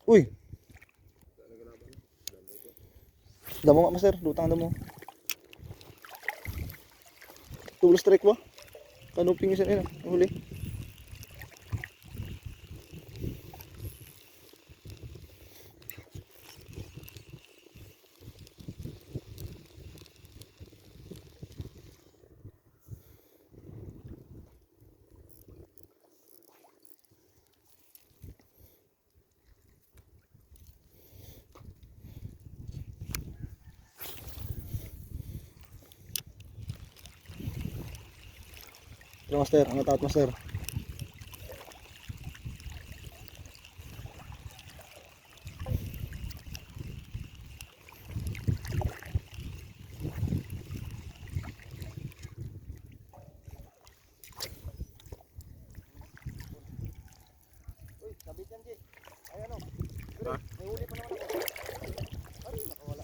Uy! Damo nga master, lutang damo. Double strike ba? Kanuping isa nila, huli. Ito master, ang natakot master. Uy, sabit yan, G. Ay ano? May huli pa naman ako. Ay, nakawala.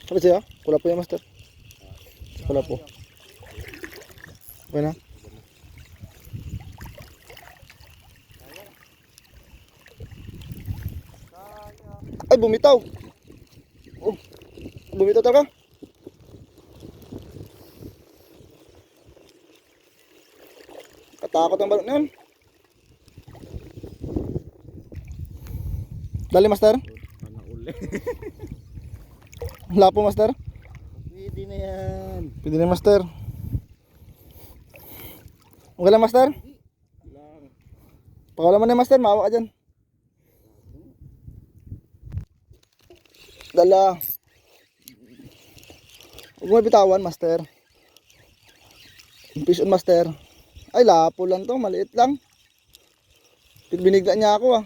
Sabit siya? Kula po yan master. Kula po. Okay na? Ay, bumitaw. Oh, bumitaw talaga. Katakot ang balot na yun. Dali master. Lapo master. Pwede na yan. Pwede na master. Okay lang master. Pakawalan mo na master, maawa ka dyan. Dala. Huwag mo bitawan master. Fish on master. Ay lapo lang to, maliit lang. Binigla niya ako ah.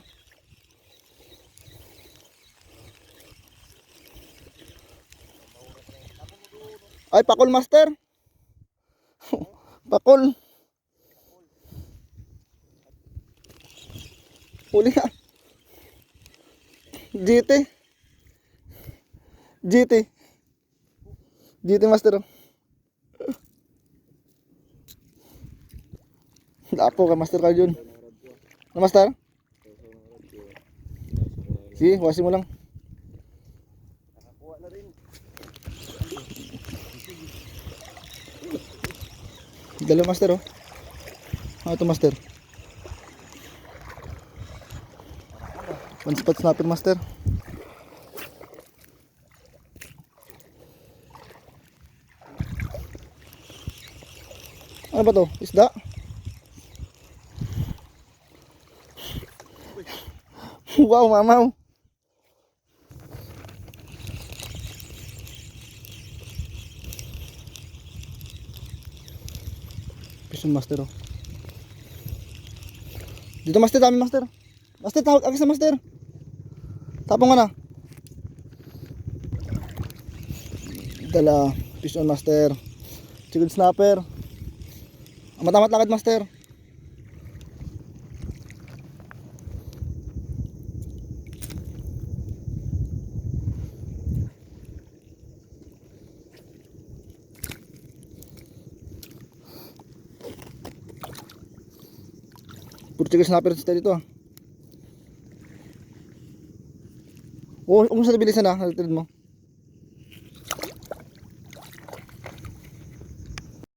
Ay pakol master. Pakol. Huli nga. GT. GT. GT master. Lapo ka master ka dyan. Ano master? Sige, huwasin mo lang. Nakakuha na rin. Dalawa master oh. Ano ito master? One spot snapper master. Ano ba to? Isda? Wow, mamaw. Fishing master oh. Dito master, dami master. Master, tawag agis na master. Tapong ka na. Dala, fish on master. Chicken snapper. Matamat lakad master. Puro chicken snapper dito ah. Oh, kung sa bilisan na, nalitid mo.